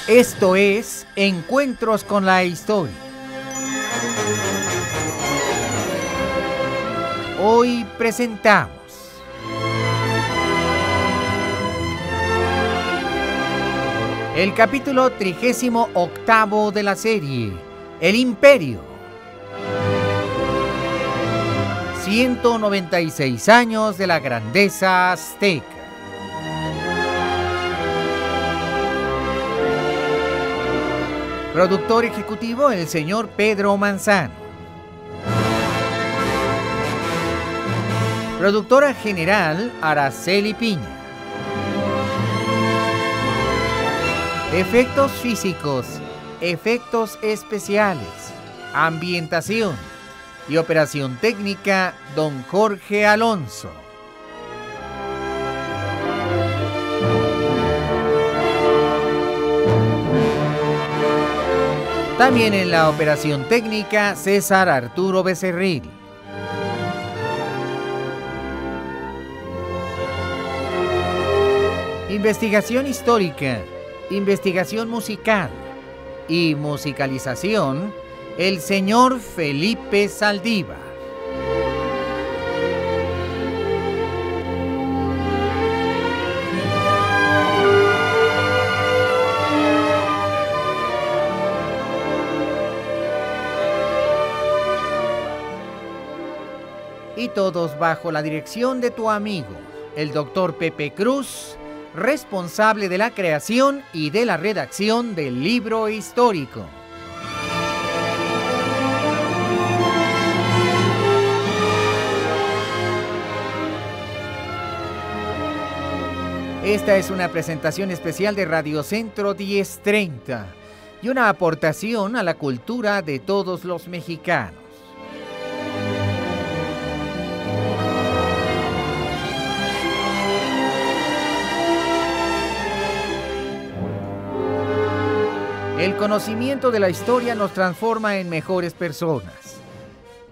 Esto es Encuentros con la Historia. Hoy presentamos el capítulo 38 de la serie, El Imperio. 196 años de la grandeza azteca. Productor ejecutivo, el señor Pedro Manzano. Productora general, Araceli Piña. Efectos físicos, efectos especiales, ambientación y operación técnica, don Jorge Alonso. También en la operación técnica, César Arturo Becerril. Investigación histórica, investigación musical y musicalización, el señor Felipe Saldívar. Y todos bajo la dirección de tu amigo, el doctor Pepe Cruz, responsable de la creación y de la redacción del libro histórico. Esta es una presentación especial de Radio Centro 1030 y una aportación a la cultura de todos los mexicanos. El conocimiento de la historia nos transforma en mejores personas.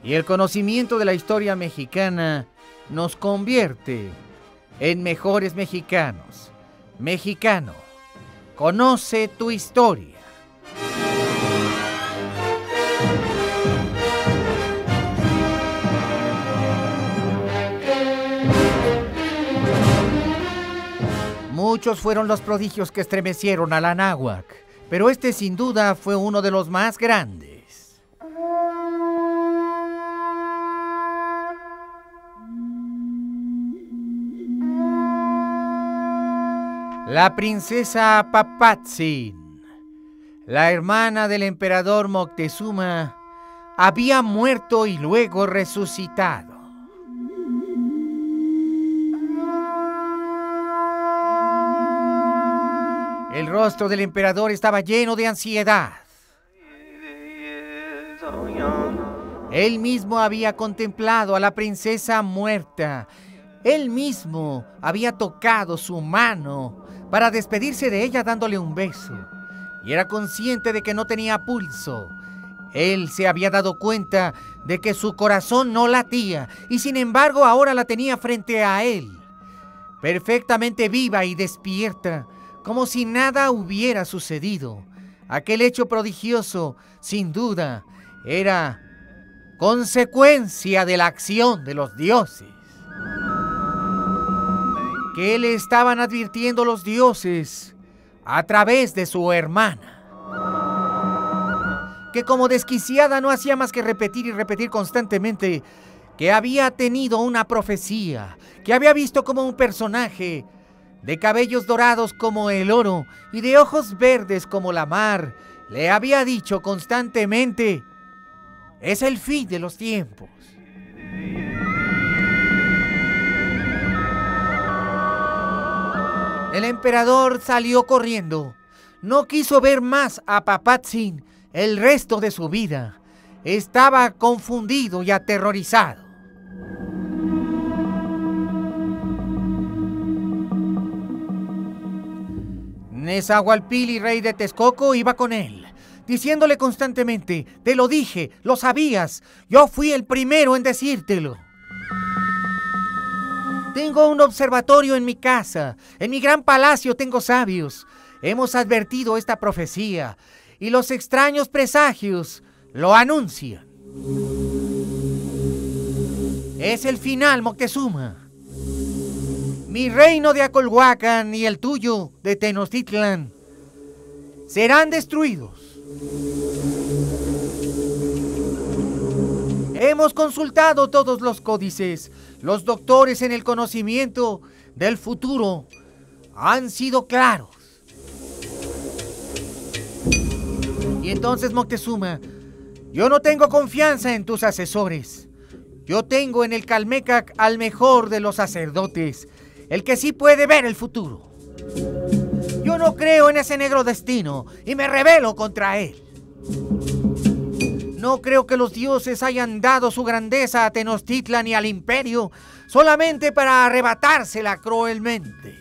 Y el conocimiento de la historia mexicana nos convierte en mejores mexicanos. Mexicano, conoce tu historia. Muchos fueron los prodigios que estremecieron a la Anáhuac, pero este sin duda fue uno de los más grandes. La princesa Papatzin, la hermana del emperador Moctezuma, había muerto y luego resucitado. El rostro del emperador estaba lleno de ansiedad. Él mismo había contemplado a la princesa muerta. Él mismo había tocado su mano para despedirse de ella dándole un beso. Y era consciente de que no tenía pulso. Él se había dado cuenta de que su corazón no latía y sin embargo ahora la tenía frente a él, perfectamente viva y despierta, como si nada hubiera sucedido. Aquel hecho prodigioso, sin duda, era consecuencia de la acción de los dioses. ¿Qué le estaban advirtiendo los dioses a través de su hermana? Que como desquiciada no hacía más que repetir y repetir constantemente que había tenido una profecía, que había visto como un personaje de cabellos dorados como el oro y de ojos verdes como la mar, le había dicho constantemente: es el fin de los tiempos. El emperador salió corriendo. No quiso ver más a Papatzin el resto de su vida. Estaba confundido y aterrorizado. Nezahualpilli, rey de Texcoco, iba con él, diciéndole constantemente: te lo dije, lo sabías, yo fui el primero en decírtelo. Tengo un observatorio en mi casa, en mi gran palacio tengo sabios. Hemos advertido esta profecía y los extraños presagios lo anuncian. Es el final, Moctezuma. Mi reino de Acolhuacan y el tuyo de Tenochtitlan serán destruidos. Hemos consultado todos los códices. Los doctores en el conocimiento del futuro han sido claros. Y entonces, Moctezuma, yo no tengo confianza en tus asesores. Yo tengo en el Calmecac al mejor de los sacerdotes, el que sí puede ver el futuro. Yo no creo en ese negro destino y me rebelo contra él. No creo que los dioses hayan dado su grandeza a Tenochtitlan y al imperio solamente para arrebatársela cruelmente.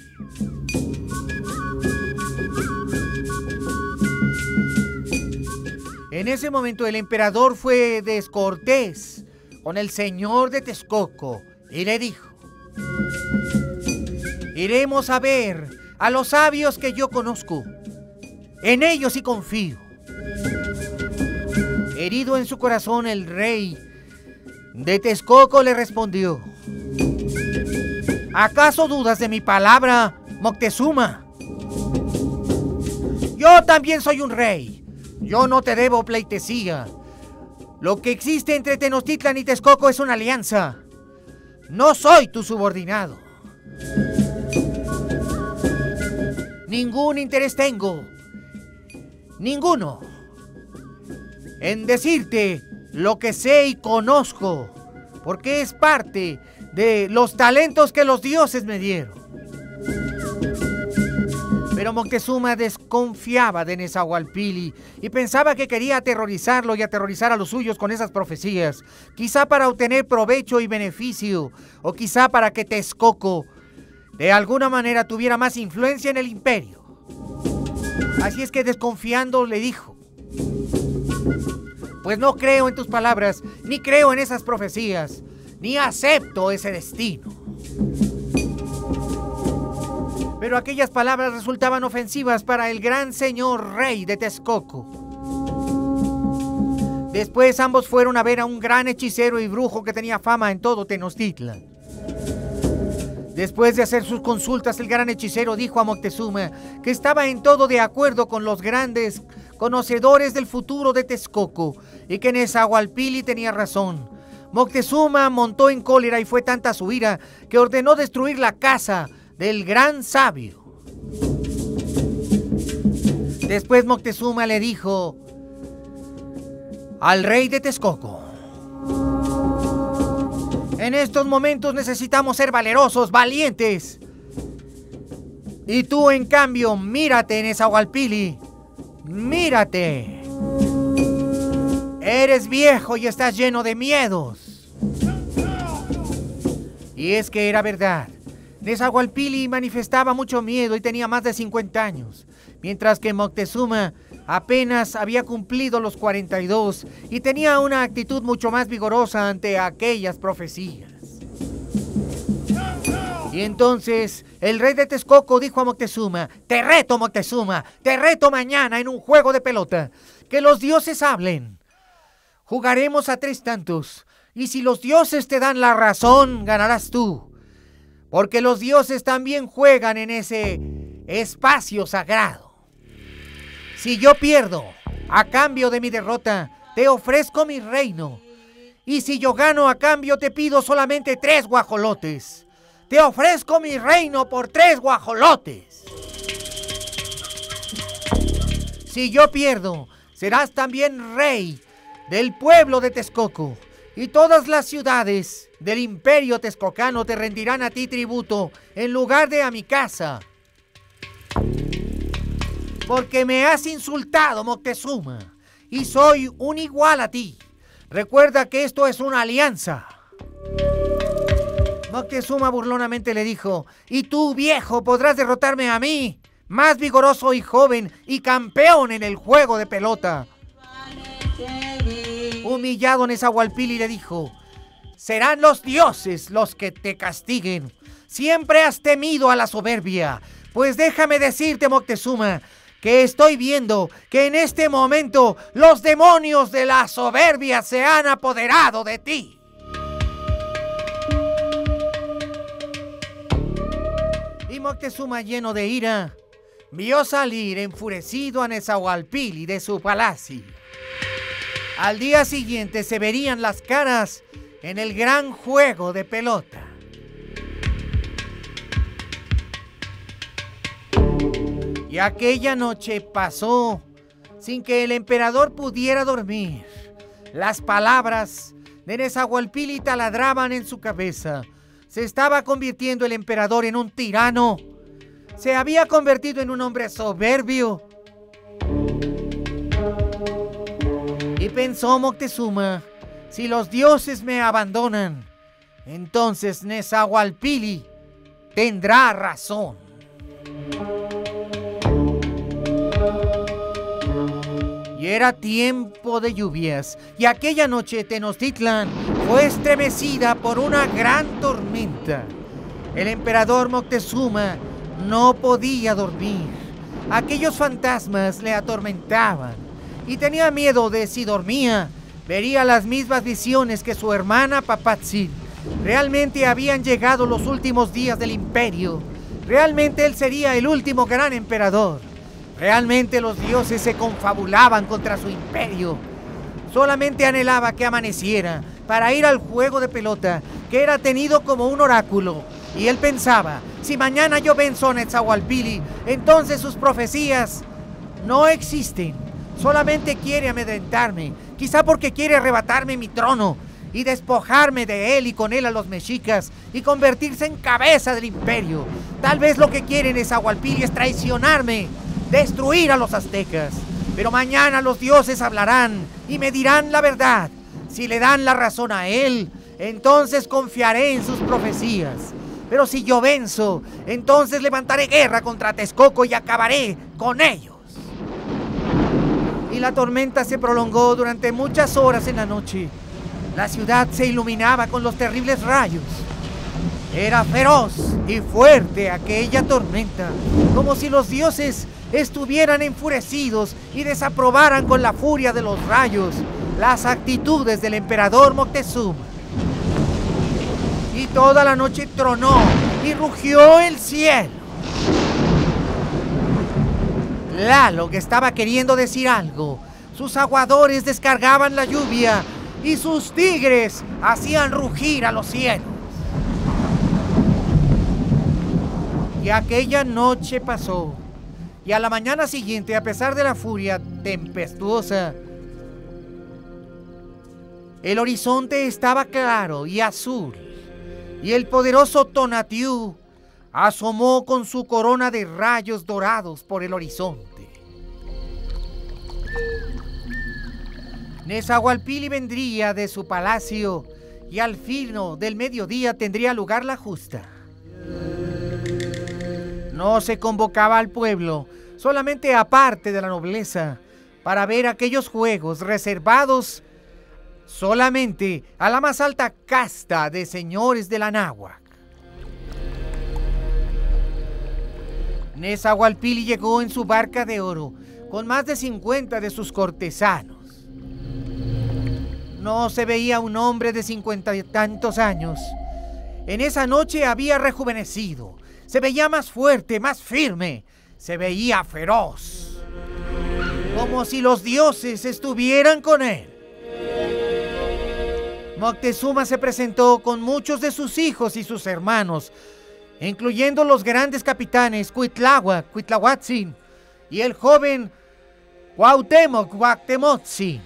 En ese momento el emperador fue descortés con el señor de Texcoco y le dijo: iremos a ver a los sabios que yo conozco. En ellos sí confío. Herido en su corazón, el rey de Texcoco le respondió: ¿acaso dudas de mi palabra, Moctezuma? Yo también soy un rey. Yo no te debo pleitesía. Lo que existe entre Tenochtitlan y Texcoco es una alianza. No soy tu subordinado. Ningún interés tengo. Ninguno. En decirte lo que sé y conozco, porque es parte de los talentos que los dioses me dieron. Pero Moctezuma desconfiaba de Nezahualpilli y pensaba que quería aterrorizarlo y aterrorizar a los suyos con esas profecías, quizá para obtener provecho y beneficio, o quizá para que Texcoco de alguna manera tuviera más influencia en el imperio. Así es que, desconfiando, le dijo: pues no creo en tus palabras, ni creo en esas profecías, ni acepto ese destino. Pero aquellas palabras resultaban ofensivas para el gran señor rey de Texcoco. Después ambos fueron a ver a un gran hechicero y brujo que tenía fama en todo Tenochtitlan. Después de hacer sus consultas, el gran hechicero dijo a Moctezuma que estaba en todo de acuerdo con los grandes conocedores del futuro de Texcoco y que Nezahualpilli tenía razón. Moctezuma montó en cólera y fue tanta su ira que ordenó destruir la casa del gran sabio. Después Moctezuma le dijo al rey de Texcoco: en estos momentos necesitamos ser valerosos, valientes. Y tú, en cambio, mírate, Nezahualpilli, mírate. Eres viejo y estás lleno de miedos. Y es que era verdad. Nezahualpilli manifestaba mucho miedo y tenía más de 50 años, mientras que Moctezuma apenas había cumplido los 42 y tenía una actitud mucho más vigorosa ante aquellas profecías. Y entonces el rey de Texcoco dijo a Moctezuma: te reto, Moctezuma, te reto mañana en un juego de pelota, que los dioses hablen. Jugaremos a 3 tantos, y si los dioses te dan la razón, ganarás tú. Porque los dioses también juegan en ese espacio sagrado. Si yo pierdo, a cambio de mi derrota, te ofrezco mi reino. Y si yo gano, a cambio te pido solamente 3 guajolotes. Te ofrezco mi reino por 3 guajolotes. Si yo pierdo, serás también rey del pueblo de Texcoco. Y todas las ciudades del imperio texcocano te rendirán a ti tributo en lugar de a mi casa. Porque me has insultado, Moctezuma, y soy un igual a ti. Recuerda que esto es una alianza. Moctezuma burlonamente le dijo: ¿y tú, viejo, podrás derrotarme a mí, más vigoroso y joven y campeón en el juego de pelota? Humillado, Nezahualpilli le dijo: serán los dioses los que te castiguen. Siempre has temido a la soberbia, Pues déjame decirte, Moctezuma, que estoy viendo que en este momento los demonios de la soberbia se han apoderado de ti. Y Moctezuma, lleno de ira, vio salir enfurecido a Nezahualpilli de su palacio. Al día siguiente se verían las caras en el gran juego de pelota. Y aquella noche pasó sin que el emperador pudiera dormir. Las palabras de Nezahualpilli taladraban en su cabeza. Se estaba convirtiendo el emperador en un tirano. Se había convertido en un hombre soberbio. Y pensó Moctezuma, si los dioses me abandonan, entonces Nezahualpilli tendrá razón. Y era tiempo de lluvias, y aquella noche Tenochtitlan fue estremecida por una gran tormenta. El emperador Moctezuma no podía dormir. Aquellos fantasmas le atormentaban, y tenía miedo de si dormía, vería las mismas visiones que su hermana Papatzin. Realmente habían llegado los últimos días del imperio. Realmente él sería el último gran emperador. Realmente los dioses se confabulaban contra su imperio. Solamente anhelaba que amaneciera para ir al juego de pelota, que era tenido como un oráculo. Y él pensaba, si mañana yo venzo a Nezahualpilli, entonces sus profecías no existen. Solamente quiere amedrentarme, quizá porque quiere arrebatarme mi trono y despojarme de él y con él a los mexicas y convertirse en cabeza del imperio. Tal vez lo que quiere Nezahualpilli es traicionarme, destruir a los aztecas. Pero mañana los dioses hablarán y me dirán la verdad. Si le dan la razón a él, entonces confiaré en sus profecías. Pero si yo venzo, entonces levantaré guerra contra Texcoco y acabaré con ellos. Y la tormenta se prolongó durante muchas horas en la noche. La ciudad se iluminaba con los terribles rayos. Era feroz y fuerte aquella tormenta, como si los dioses estuvieran enfurecidos y desaprobaran con la furia de los rayos las actitudes del emperador Moctezuma. Y toda la noche tronó y rugió el cielo. Tlaloc estaba queriendo decir algo. Sus aguadores descargaban la lluvia y sus tigres hacían rugir a los cielos. Y aquella noche pasó. Y a la mañana siguiente, a pesar de la furia tempestuosa, el horizonte estaba claro y azul, y el poderoso Tonatiuh asomó con su corona de rayos dorados por el horizonte. Nezahualpilli vendría de su palacio, y al filo del mediodía tendría lugar la justa. No se convocaba al pueblo, solamente aparte de la nobleza, para ver aquellos juegos reservados solamente a la más alta casta de señores de la náhuatl. Nezahualpilli llegó en su barca de oro con más de 50 de sus cortesanos. No se veía un hombre de 50 y tantos años. En esa noche había rejuvenecido. Se veía más fuerte, más firme. Se veía feroz. Como si los dioses estuvieran con él. Moctezuma se presentó con muchos de sus hijos y sus hermanos, incluyendo los grandes capitanes Cuitláhuac, Cuitlahuatzin y el joven Cuauhtémoc, Cuauhtémotzin.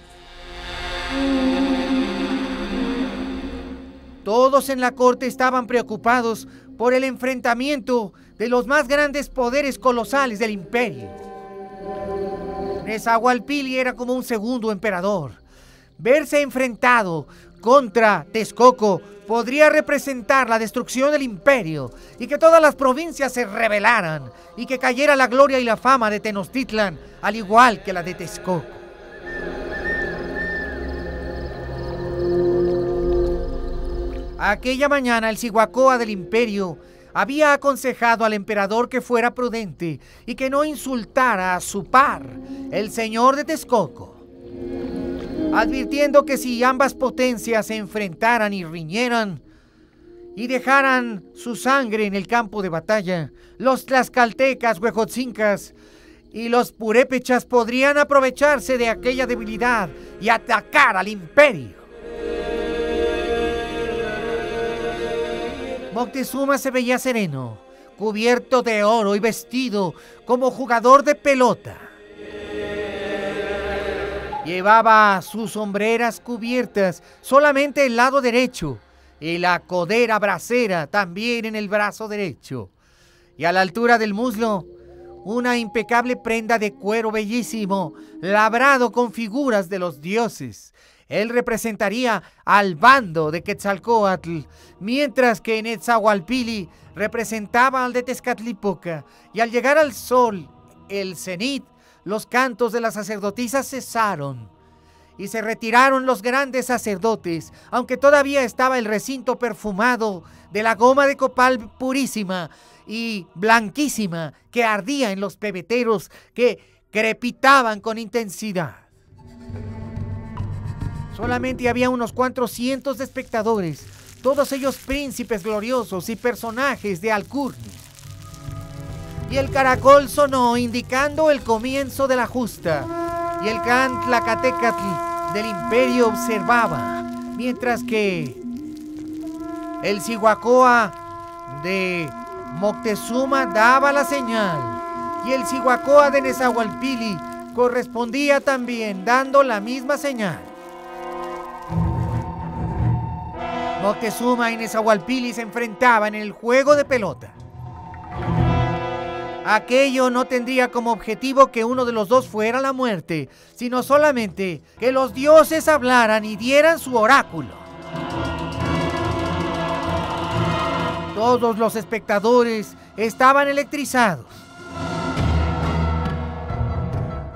Todos en la corte estaban preocupados por el enfrentamiento de los más grandes poderes colosales del imperio. Nezahualpilli era como un segundo emperador. Verse enfrentado contra Texcoco podría representar la destrucción del imperio y que todas las provincias se rebelaran y que cayera la gloria y la fama de Tenochtitlan, al igual que la de Texcoco. Aquella mañana el Cihuacóatl del imperio había aconsejado al emperador que fuera prudente y que no insultara a su par, el señor de Texcoco, advirtiendo que si ambas potencias se enfrentaran y riñeran y dejaran su sangre en el campo de batalla, los tlaxcaltecas, huejotzincas y los purépechas podrían aprovecharse de aquella debilidad y atacar al imperio. Moctezuma se veía sereno, cubierto de oro y vestido como jugador de pelota. Llevaba sus sombreras cubiertas solamente el lado derecho y la codera bracera también en el brazo derecho. Y a la altura del muslo, una impecable prenda de cuero bellísimo, labrado con figuras de los dioses. Él representaría al bando de Quetzalcóatl, mientras que Netzahualpili representaba al de Tezcatlipoca. Y al llegar al sol, el cenit, los cantos de las sacerdotisas cesaron y se retiraron los grandes sacerdotes, aunque todavía estaba el recinto perfumado de la goma de copal purísima y blanquísima que ardía en los pebeteros que crepitaban con intensidad. Solamente había unos cuantos cientos de espectadores, todos ellos príncipes gloriosos y personajes de alcurnia. Y el caracol sonó indicando el comienzo de la justa, y el can Tlacatecatl del imperio observaba, mientras que el Cihuacóa de Moctezuma daba la señal, y el Cihuacóa de Nezahualpili correspondía también dando la misma señal. Moctezuma y Nezahualpili se enfrentaban en el juego de pelota. Aquello no tendría como objetivo que uno de los dos fuera la muerte, sino solamente que los dioses hablaran y dieran su oráculo. Todos los espectadores estaban electrizados.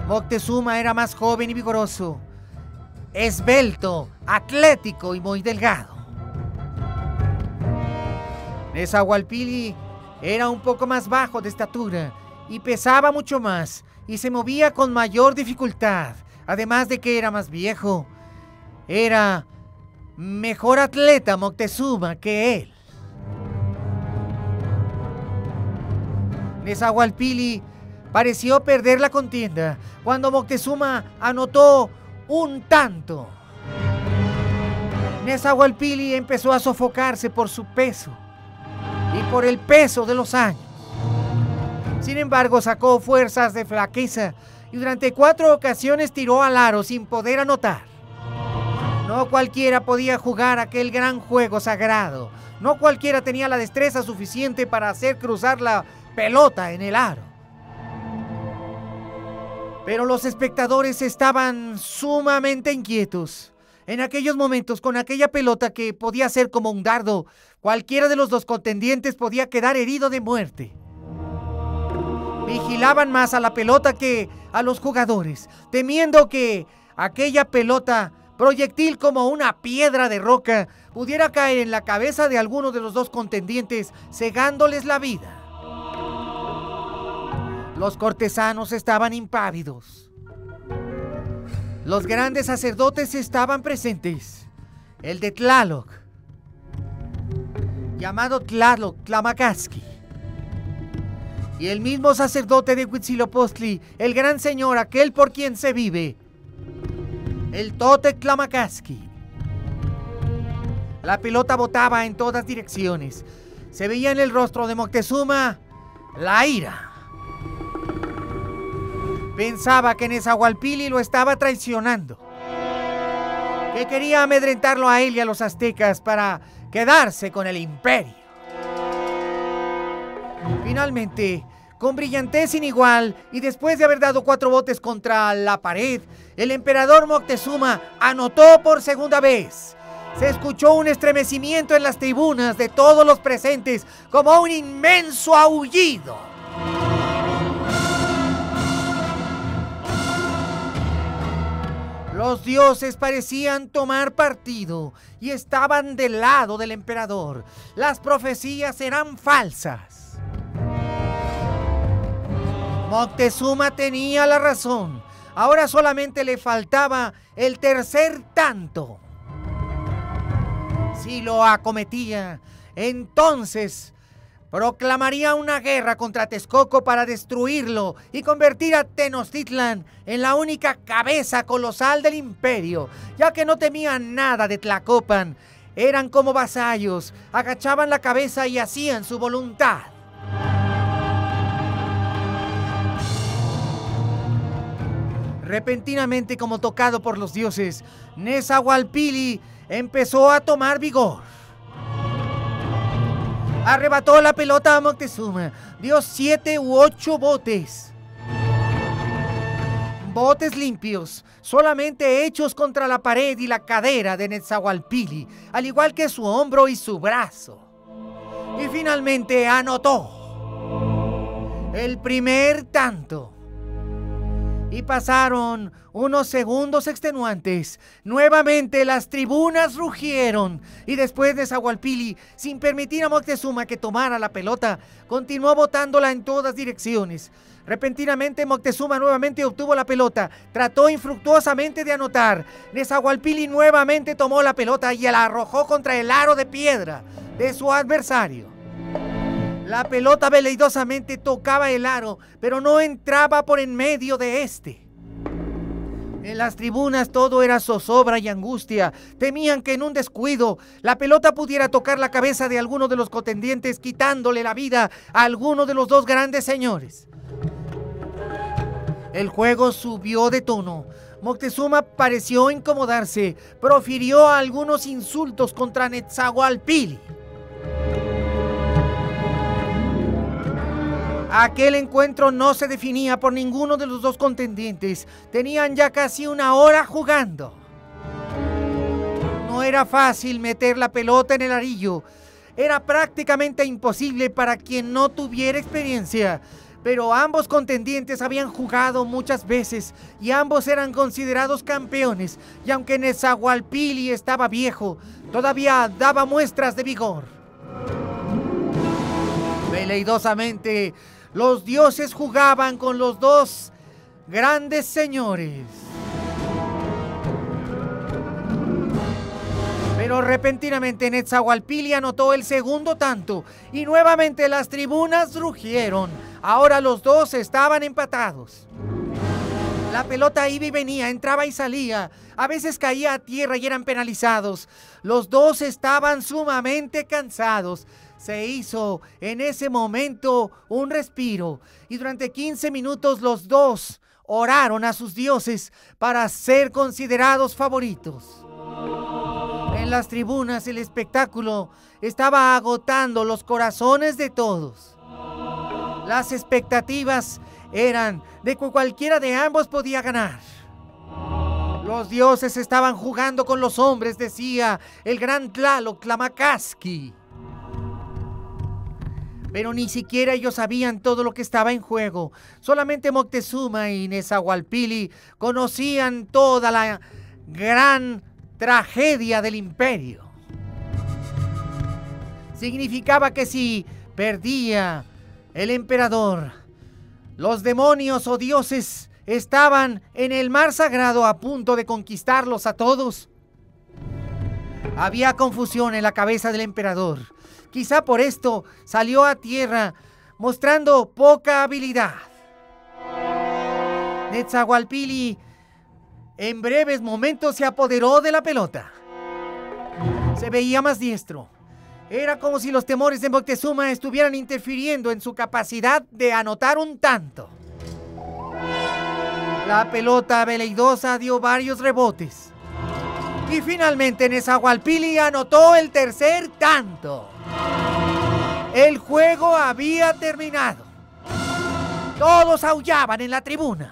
Moctezuma era más joven y vigoroso, esbelto, atlético y muy delgado. Nezahualpili era un poco más bajo de estatura y pesaba mucho más y se movía con mayor dificultad, además de que era más viejo. Era mejor atleta Moctezuma que él. Nezahualpili pareció perder la contienda cuando Moctezuma anotó un tanto. Nezahualpili empezó a sofocarse por su peso y por el peso de los años. Sin embargo, sacó fuerzas de flaqueza y durante 4 ocasiones tiró al aro sin poder anotar. No cualquiera podía jugar aquel gran juego sagrado. No cualquiera tenía la destreza suficiente para hacer cruzar la pelota en el aro. Pero los espectadores estaban sumamente inquietos. En aquellos momentos, con aquella pelota que podía ser como un dardo, cualquiera de los dos contendientes podía quedar herido de muerte. Vigilaban más a la pelota que a los jugadores, temiendo que aquella pelota, proyectil como una piedra de roca, pudiera caer en la cabeza de alguno de los dos contendientes, cegándoles la vida. Los cortesanos estaban impávidos. Los grandes sacerdotes estaban presentes. El de Tlaloc, llamado Tlaloc Tlamacasqui, y el mismo sacerdote de Huitzilopochtli, el gran señor, aquel por quien se vive, el Totec Tlamacasqui. La pelota botaba en todas direcciones. Se veía en el rostro de Moctezuma la ira. Pensaba que Nezahualpili lo estaba traicionando, que quería amedrentarlo a él y a los aztecas para quedarse con el imperio. Finalmente, con brillantez sin igual y después de haber dado 4 botes contra la pared, el emperador Moctezuma anotó por segunda vez. Se escuchó un estremecimiento en las tribunas de todos los presentes, como un inmenso aullido. Los dioses parecían tomar partido y estaban del lado del emperador. Las profecías eran falsas. Moctezuma tenía la razón. Ahora solamente le faltaba el tercer tanto. Si lo acometía, entonces proclamaría una guerra contra Texcoco para destruirlo y convertir a Tenochtitlan en la única cabeza colosal del imperio, ya que no temían nada de Tlacopan. Eran como vasallos, agachaban la cabeza y hacían su voluntad. Repentinamente, como tocado por los dioses, Nezahualpilli empezó a tomar vigor. Arrebató la pelota a Moctezuma, dio 7 u 8 botes. Botes limpios, solamente hechos contra la pared y la cadera de Nezahualpilli, al igual que su hombro y su brazo. Y finalmente anotó el primer tanto. Y pasaron unos segundos extenuantes. Nuevamente las tribunas rugieron. Y después Nezahualpilli, sin permitir a Moctezuma que tomara la pelota, continuó botándola en todas direcciones. Repentinamente Moctezuma nuevamente obtuvo la pelota. Trató infructuosamente de anotar. Nezahualpilli nuevamente tomó la pelota y la arrojó contra el aro de piedra de su adversario. La pelota veleidosamente tocaba el aro, pero no entraba por en medio de este. En las tribunas todo era zozobra y angustia. Temían que en un descuido la pelota pudiera tocar la cabeza de alguno de los contendientes, quitándole la vida a alguno de los dos grandes señores. El juego subió de tono. Moctezuma pareció incomodarse. Profirió algunos insultos contra Nezahualpilli. Aquel encuentro no se definía por ninguno de los dos contendientes. Tenían ya casi una hora jugando. No era fácil meter la pelota en el arillo. Era prácticamente imposible para quien no tuviera experiencia. Pero ambos contendientes habían jugado muchas veces y ambos eran considerados campeones. Y aunque Nezahualpilli estaba viejo, todavía daba muestras de vigor. Veleidosamente, los dioses jugaban con los dos grandes señores. Pero repentinamente Nezahualpilli anotó el segundo tanto y nuevamente las tribunas rugieron. Ahora los dos estaban empatados. La pelota iba y venía, entraba y salía. A veces caía a tierra y eran penalizados. Los dos estaban sumamente cansados. Se hizo en ese momento un respiro y durante 15 minutos los dos oraron a sus dioses para ser considerados favoritos. En las tribunas el espectáculo estaba agotando los corazones de todos. Las expectativas eran de que cualquiera de ambos podía ganar. Los dioses estaban jugando con los hombres, decía el gran Tlaloc Tlamakasqui. Pero ni siquiera ellos sabían todo lo que estaba en juego. Solamente Moctezuma y Nezahualpilli conocían toda la gran tragedia del imperio. Significaba que si perdía el emperador, los demonios o dioses estaban en el mar sagrado a punto de conquistarlos a todos. Había confusión en la cabeza del emperador. Quizá por esto salió a tierra mostrando poca habilidad. Nezahualpilli en breves momentos se apoderó de la pelota. Se veía más diestro. Era como si los temores de Moctezuma estuvieran interfiriendo en su capacidad de anotar un tanto. La pelota veleidosa dio varios rebotes. Y finalmente Nezahualpilli anotó el tercer tanto. El juego había terminado. Todos aullaban en la tribuna.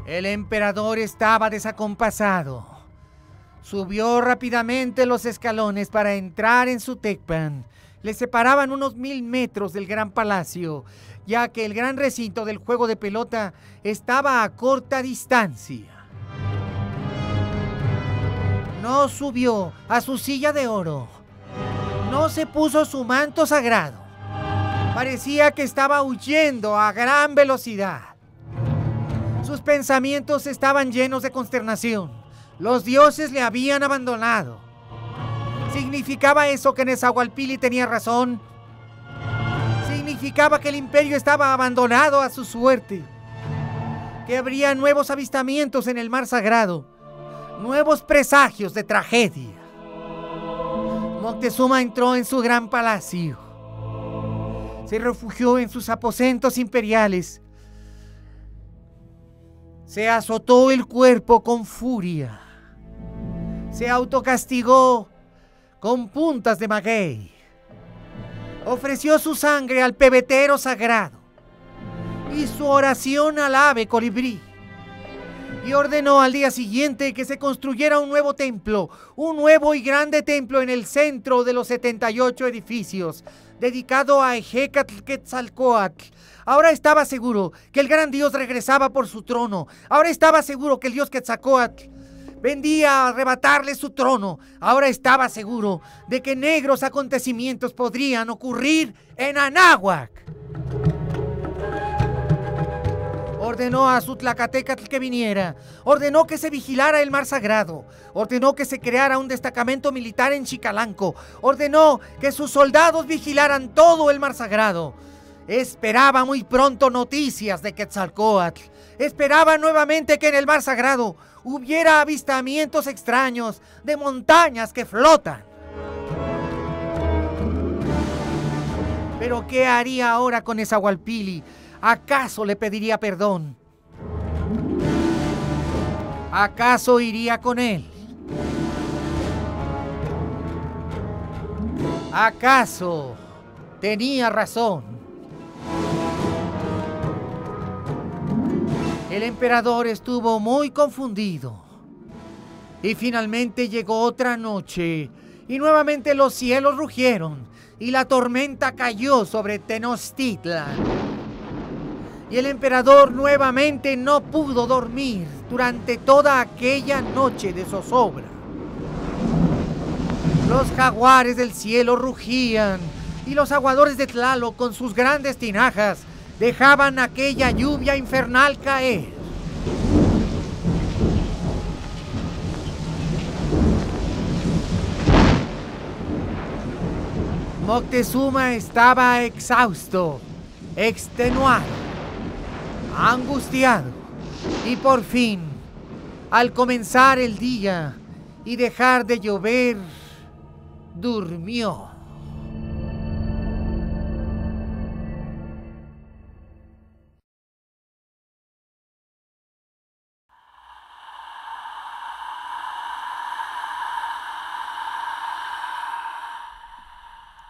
El emperador estaba desacompasado. Subió rápidamente los escalones para entrar en su tecpan. Le separaban unos 1000 metros del gran palacio, ya que el gran recinto del juego de pelota estaba a corta distancia. No subió a su silla de oro. No se puso su manto sagrado. Parecía que estaba huyendo a gran velocidad. Sus pensamientos estaban llenos de consternación. Los dioses le habían abandonado. ¿Significaba eso que Nezahualpilli tenía razón? ¿Significaba que el imperio estaba abandonado a su suerte? ¿Que habría nuevos avistamientos en el mar sagrado? Nuevos presagios de tragedia. Moctezuma entró en su gran palacio. Se refugió en sus aposentos imperiales. Se azotó el cuerpo con furia. Se autocastigó con puntas de maguey. Ofreció su sangre al pebetero sagrado y su oración al ave colibrí. Y ordenó al día siguiente que se construyera un nuevo templo, un nuevo y grande templo en el centro de los 78 edificios, dedicado a Ejecatl-Quetzalcóatl. Ahora estaba seguro que el gran dios regresaba por su trono. Ahora estaba seguro que el dios Quetzalcóatl vendía a arrebatarle su trono. Ahora estaba seguro de que negros acontecimientos podrían ocurrir en Anáhuac. Ordenó a su Tlacatecatl que viniera. Ordenó que se vigilara el mar sagrado. Ordenó que se creara un destacamento militar en Chicalanco. Ordenó que sus soldados vigilaran todo el mar sagrado. Esperaba muy pronto noticias de Quetzalcóatl. Esperaba nuevamente que en el mar sagrado hubiera avistamientos extraños de montañas que flotan. Pero ¿qué haría ahora con Nezahualpilli? ¿Acaso le pediría perdón? ¿Acaso iría con él? ¿Acaso tenía razón? El emperador estuvo muy confundido. Y finalmente llegó otra noche, y nuevamente los cielos rugieron, y la tormenta cayó sobre Tenochtitlan. Y el emperador nuevamente no pudo dormir durante toda aquella noche de zozobra. Los jaguares del cielo rugían, y los aguadores de Tlaloc con sus grandes tinajas dejaban aquella lluvia infernal caer. Moctezuma estaba exhausto, extenuado, angustiado, y por fin, al comenzar el día y dejar de llover, durmió.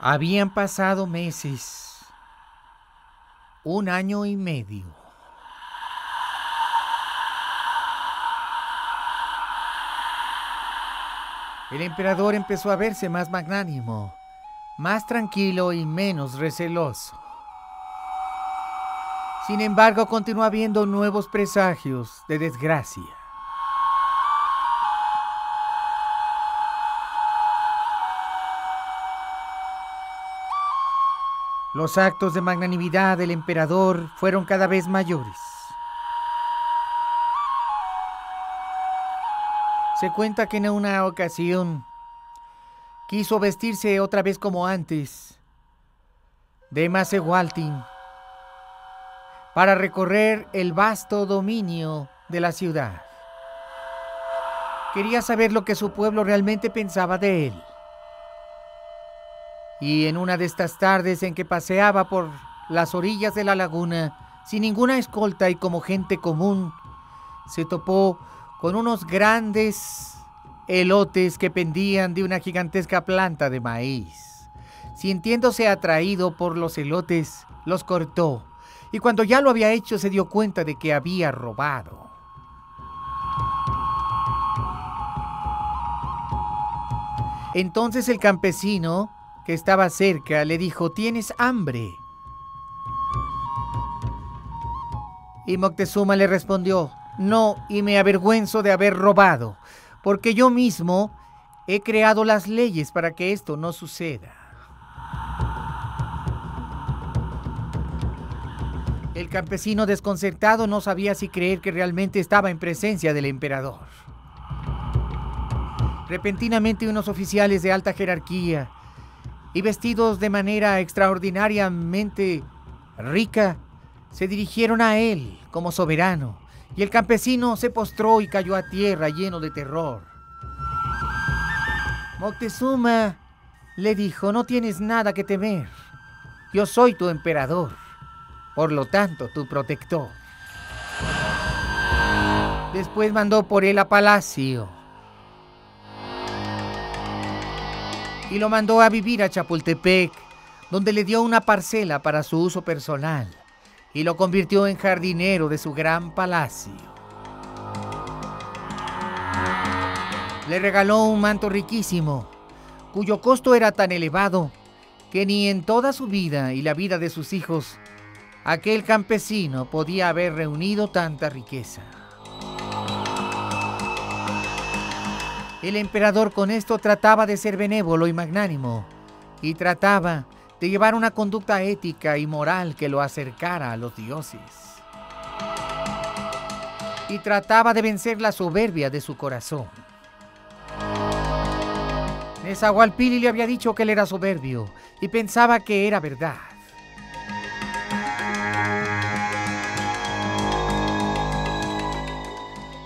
Habían pasado meses, 1 año y medio. El emperador empezó a verse más magnánimo, más tranquilo y menos receloso. Sin embargo, continuó habiendo nuevos presagios de desgracia. Los actos de magnanimidad del emperador fueron cada vez mayores. Se cuenta que en una ocasión quiso vestirse otra vez como antes, de Macehualtin, para recorrer el vasto dominio de la ciudad. Quería saber lo que su pueblo realmente pensaba de él. Y en una de estas tardes en que paseaba por las orillas de la laguna, sin ninguna escolta y como gente común, se topó con unos grandes elotes que pendían de una gigantesca planta de maíz. Sintiéndose atraído por los elotes, los cortó, y cuando ya lo había hecho se dio cuenta de que había robado. Entonces el campesino, que estaba cerca, le dijo: ¿tienes hambre? Y Moctezuma le respondió: no, y me avergüenzo de haber robado, porque yo mismo he creado las leyes para que esto no suceda. El campesino, desconcertado, no sabía si creer que realmente estaba en presencia del emperador. Repentinamente, unos oficiales de alta jerarquía y vestidos de manera extraordinariamente rica se dirigieron a él como soberano, y el campesino se postró y cayó a tierra lleno de terror. Moctezuma le dijo: no tienes nada que temer. Yo soy tu emperador, por lo tanto, tu protector. Después mandó por él a palacio y lo mandó a vivir a Chapultepec, donde le dio una parcela para su uso personal y lo convirtió en jardinero de su gran palacio. Le regaló un manto riquísimo, cuyo costo era tan elevado que ni en toda su vida y la vida de sus hijos aquel campesino podía haber reunido tanta riqueza. El emperador con esto trataba de ser benévolo y magnánimo, y trataba de llevar una conducta ética y moral que lo acercara a los dioses. Y trataba de vencer la soberbia de su corazón. Nezahualpilli le había dicho que él era soberbio y pensaba que era verdad.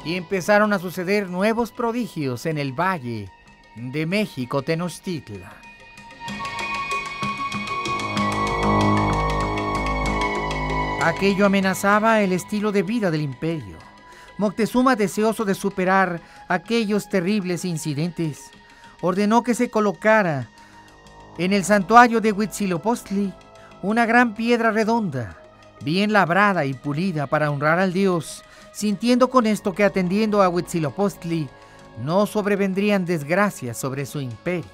Y empezaron a suceder nuevos prodigios en el Valle de México, Tenochtitlan. Aquello amenazaba el estilo de vida del imperio. Moctezuma, deseoso de superar aquellos terribles incidentes, ordenó que se colocara en el santuario de Huitzilopochtli una gran piedra redonda, bien labrada y pulida para honrar al dios, sintiendo con esto que atendiendo a Huitzilopochtli no sobrevendrían desgracias sobre su imperio.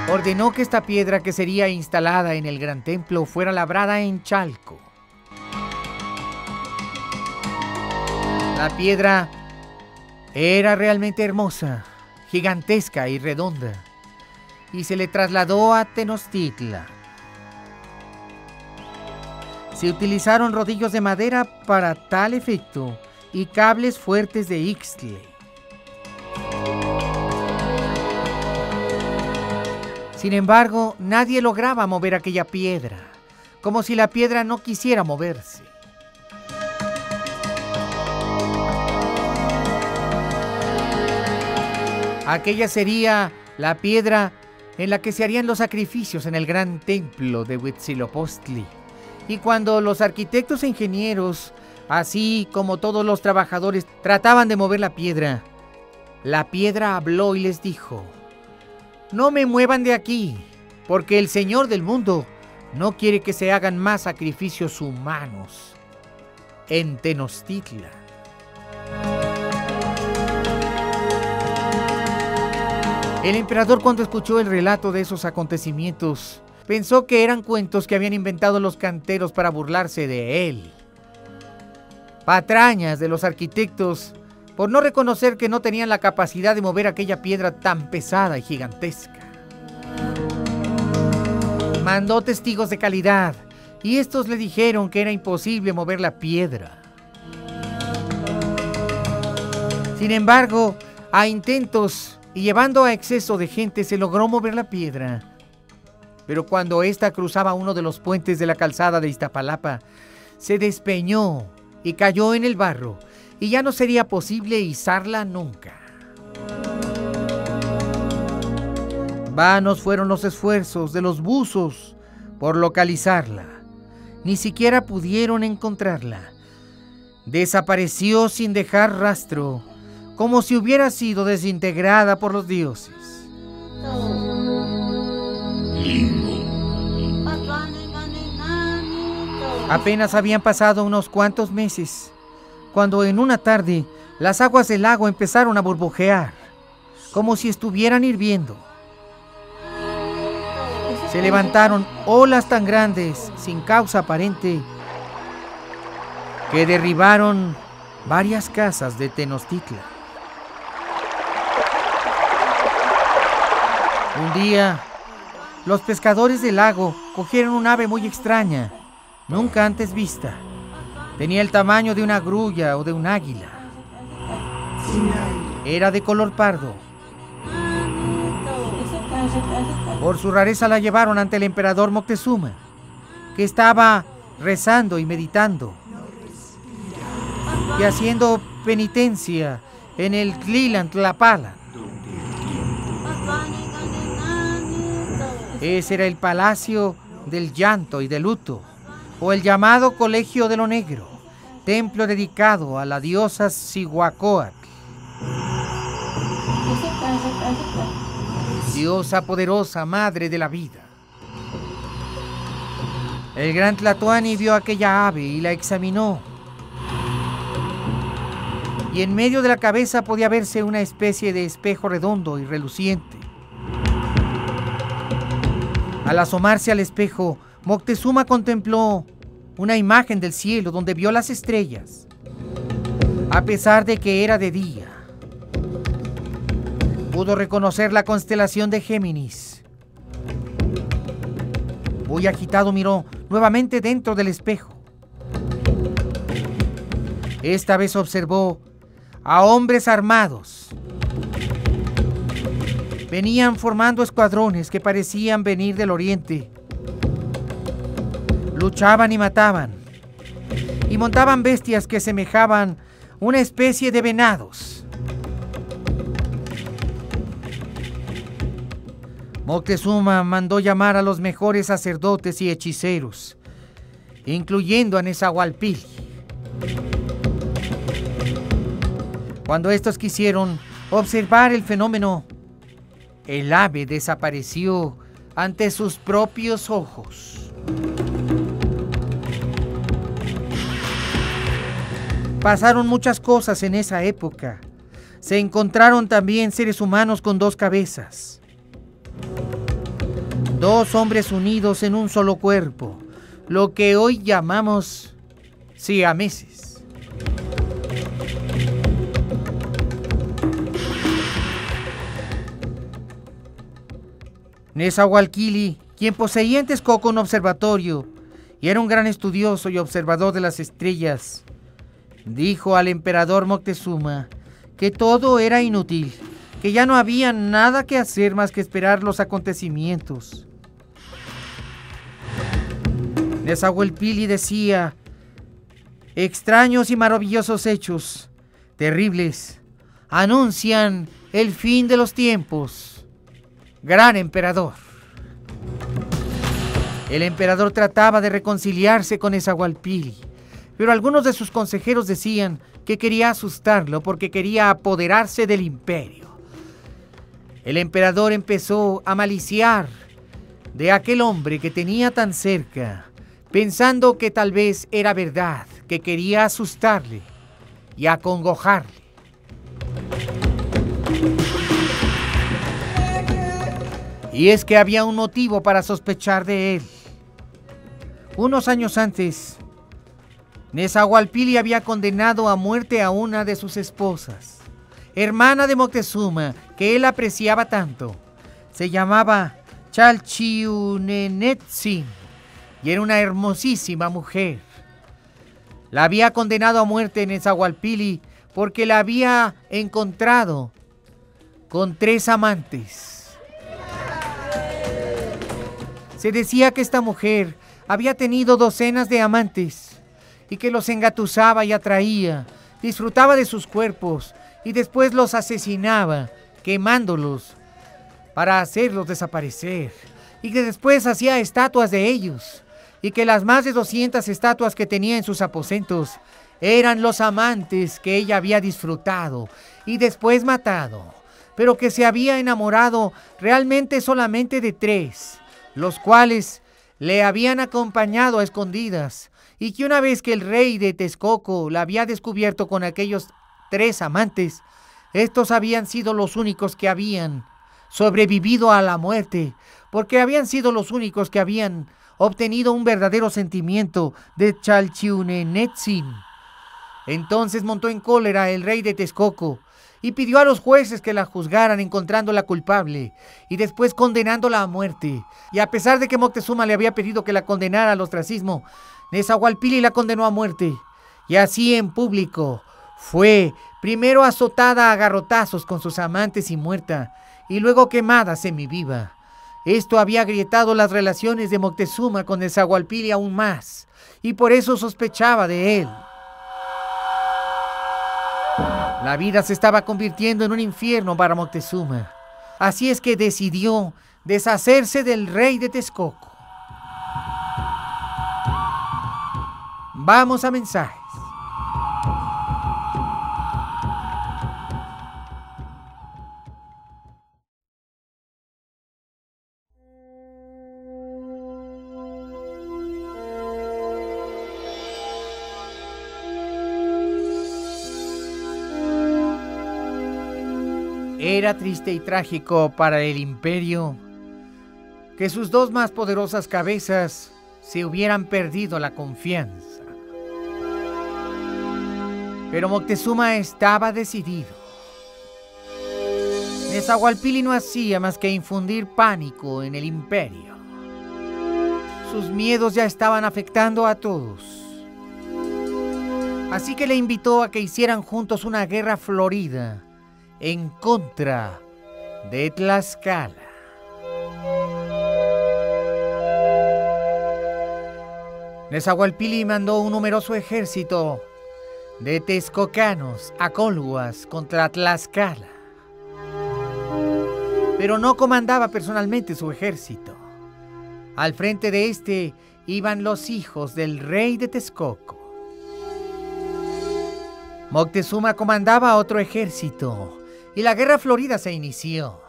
Ordenó que esta piedra, que sería instalada en el gran templo, fuera labrada en Chalco. La piedra era realmente hermosa, gigantesca y redonda, y se le trasladó a Tenochtitlan. Se utilizaron rodillos de madera para tal efecto y cables fuertes de Ixtle. Sin embargo, nadie lograba mover aquella piedra, como si la piedra no quisiera moverse. Aquella sería la piedra en la que se harían los sacrificios en el gran templo de Huitzilopochtli. Y cuando los arquitectos e ingenieros, así como todos los trabajadores, trataban de mover la piedra habló y les dijo: no me muevan de aquí, porque el Señor del mundo no quiere que se hagan más sacrificios humanos en Tenochtitlan. El emperador, cuando escuchó el relato de esos acontecimientos, pensó que eran cuentos que habían inventado los canteros para burlarse de él. Patrañas de los arquitectos por no reconocer que no tenían la capacidad de mover aquella piedra tan pesada y gigantesca. Mandó testigos de calidad y estos le dijeron que era imposible mover la piedra. Sin embargo, a intentos y llevando a exceso de gente se logró mover la piedra. Pero cuando ésta cruzaba uno de los puentes de la calzada de Iztapalapa, se despeñó y cayó en el barro, y ya no sería posible izarla nunca. Vanos fueron los esfuerzos de los buzos por localizarla. Ni siquiera pudieron encontrarla. Desapareció sin dejar rastro, como si hubiera sido desintegrada por los dioses. Apenas habían pasado unos cuantos meses, cuando en una tarde Las aguas del lago empezaron a burbujear, como si estuvieran hirviendo. Se levantaron olas tan grandes, sin causa aparente, que derribaron varias casas de Tenochtitlan. Un día, los pescadores del lago cogieron un ave muy extraña, nunca antes vista. Tenía el tamaño de una grulla o de un águila. Era de color pardo. Por su rareza la llevaron ante el emperador Moctezuma, que estaba rezando y meditando y haciendo penitencia en el Tlilan-Tlapala. Ese era el palacio del llanto y del luto, o el llamado Colegio de lo Negro, templo dedicado a la diosa Cihuacóatl, diosa poderosa, madre de la vida. El gran Tlatoani vio aquella ave y la examinó, y en medio de la cabeza podía verse una especie de espejo redondo y reluciente. Al asomarse al espejo, Moctezuma contempló una imagen del cielo donde vio las estrellas, a pesar de que era de día. Pudo reconocer la constelación de Géminis. Muy agitado miró nuevamente dentro del espejo. Esta vez observó a hombres armados. Venían formando escuadrones que parecían venir del oriente. Luchaban y mataban, y montaban bestias que semejaban una especie de venados. Moctezuma mandó llamar a los mejores sacerdotes y hechiceros, incluyendo a Nezahualpilli. Cuando estos quisieron observar el fenómeno, el ave desapareció ante sus propios ojos. Pasaron muchas cosas en esa época. Se encontraron también seres humanos con dos cabezas. Dos hombres unidos en un solo cuerpo, lo que hoy llamamos siameses. Nezahualcóyotl, quien poseía en Texcoco un observatorio y era un gran estudioso y observador de las estrellas, dijo al emperador Moctezuma que todo era inútil, que ya no había nada que hacer más que esperar los acontecimientos. Nezahualpilli decía: extraños y maravillosos hechos, terribles, anuncian el fin de los tiempos. Gran emperador. El emperador trataba de reconciliarse con Nezahualpilli, pero algunos de sus consejeros decían que quería asustarlo porque quería apoderarse del imperio. El emperador empezó a maliciar de aquel hombre que tenía tan cerca, pensando que tal vez era verdad, que quería asustarle y acongojarle. Y es que había un motivo para sospechar de él. Unos años antes, Nezahualpilli había condenado a muerte a una de sus esposas, hermana de Moctezuma, que él apreciaba tanto. Se llamaba Chalchiunenetzin y era una hermosísima mujer. La había condenado a muerte Nezahualpilli porque la había encontrado con 3 amantes. Se decía que esta mujer había tenido docenas de amantes y que los engatusaba y atraía, disfrutaba de sus cuerpos y después los asesinaba, quemándolos para hacerlos desaparecer, y que después hacía estatuas de ellos, y que las más de 200 estatuas que tenía en sus aposentos eran los amantes que ella había disfrutado y después matado, pero que se había enamorado realmente solamente de 3, los cuales le habían acompañado a escondidas, y que una vez que el rey de Texcoco la había descubierto con aquellos 3 amantes, estos habían sido los únicos que habían sobrevivido a la muerte, porque habían sido los únicos que habían obtenido un verdadero sentimiento de Chalchiunenetzin. Entonces montó en cólera el rey de Texcoco y pidió a los jueces que la juzgaran encontrándola culpable y después condenándola a muerte. Y a pesar de que Moctezuma le había pedido que la condenara al ostracismo, Nezahualpilli la condenó a muerte. Y así en público fue primero azotada a garrotazos con sus amantes y muerta, y luego quemada semiviva. Esto había agrietado las relaciones de Moctezuma con Nezahualpilli aún más, y por eso sospechaba de él. La vida se estaba convirtiendo en un infierno para Moctezuma. Así es que decidió deshacerse del rey de Texcoco. Vamos a mensajes. Era triste y trágico para el imperio que sus 2 más poderosas cabezas se hubieran perdido la confianza. Pero Moctezuma estaba decidido. Nezahualpilli no hacía más que infundir pánico en el imperio. Sus miedos ya estaban afectando a todos. Así que le invitó a que hicieran juntos una guerra florida en contra de Tlaxcala. Nezahualpilli mandó un numeroso ejército de texcocanos, acolhuas, contra Tlaxcala. Pero no comandaba personalmente su ejército. Al frente de este iban los hijos del rey de Texcoco. Moctezuma comandaba otro ejército y la guerra florida se inició.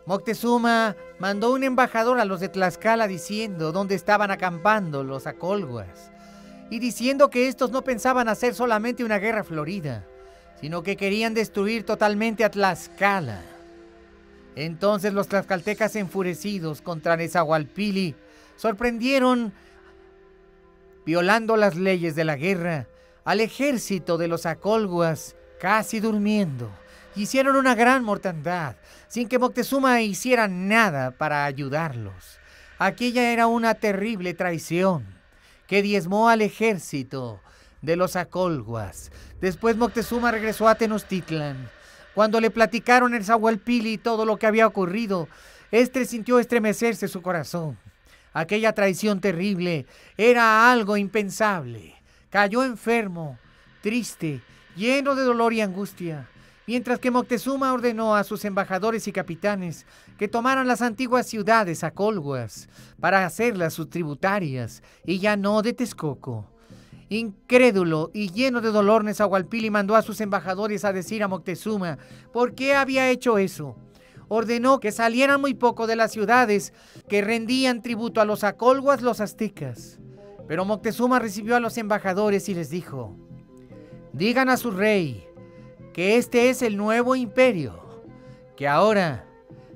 Moctezuma mandó un embajador a los de Tlaxcala diciendo dónde estaban acampando los acolhuas y diciendo que estos no pensaban hacer solamente una guerra florida, sino que querían destruir totalmente a Tlaxcala. Entonces los tlaxcaltecas, enfurecidos contra Nezahualpilli, sorprendieron, violando las leyes de la guerra, al ejército de los acolhuas casi durmiendo. Hicieron una gran mortandad, sin que Moctezuma hiciera nada para ayudarlos. Aquella era una terrible traición que diezmó al ejército de los acolhuas. Después Moctezuma regresó a Tenochtitlan. Cuando le platicaron a Nezahualpilli todo lo que había ocurrido, este sintió estremecerse su corazón. Aquella traición terrible era algo impensable. Cayó enfermo, triste, lleno de dolor y angustia, mientras que Moctezuma ordenó a sus embajadores y capitanes que tomaran las antiguas ciudades acolhuas para hacerlas sus tributarias, y ya no de Texcoco. Incrédulo y lleno de dolor, Nezahualpilli mandó a sus embajadores a decir a Moctezuma por qué había hecho eso. Ordenó que salieran muy poco de las ciudades que rendían tributo a los acolhuas, los aztecas. Pero Moctezuma recibió a los embajadores y les dijo: digan a su rey que este es el nuevo imperio, que ahora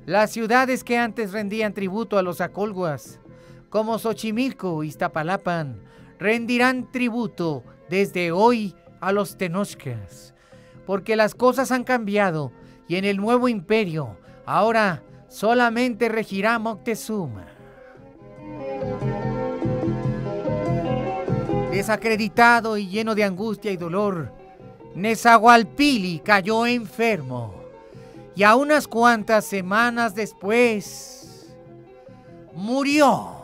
las ciudades que antes rendían tributo a los acolhuas, como Xochimilco y Iztapalapan, rendirán tributo desde hoy a los tenochcas, porque las cosas han cambiado y en el nuevo imperio ahora solamente regirá Moctezuma. Desacreditado y lleno de angustia y dolor, Nezahualpilli cayó enfermo y a unas cuantas semanas después murió.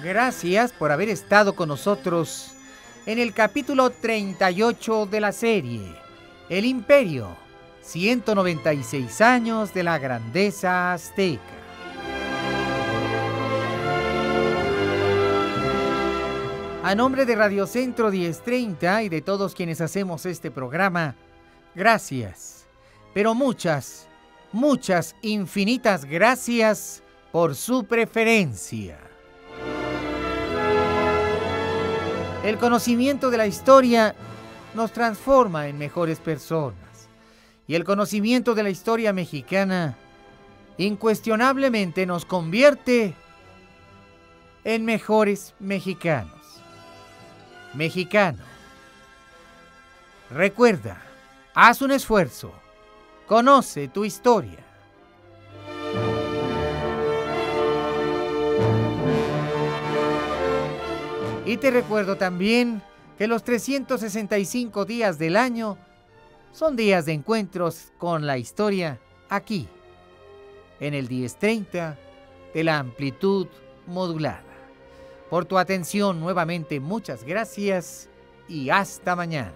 Gracias por haber estado con nosotros en el capítulo 38 de la serie El Imperio, 196 años de la grandeza azteca. A nombre de Radio Centro 1030 y de todos quienes hacemos este programa, gracias. Pero muchas, infinitas gracias por su preferencia. El conocimiento de la historia nos transforma en mejores personas. Y el conocimiento de la historia mexicana incuestionablemente nos convierte en mejores mexicanos. Mexicano, recuerda, haz un esfuerzo, conoce tu historia. Y te recuerdo también que los 365 días del año son días de encuentros con la historia aquí, en el 1030 de la amplitud modulada. Por tu atención nuevamente muchas gracias y hasta mañana.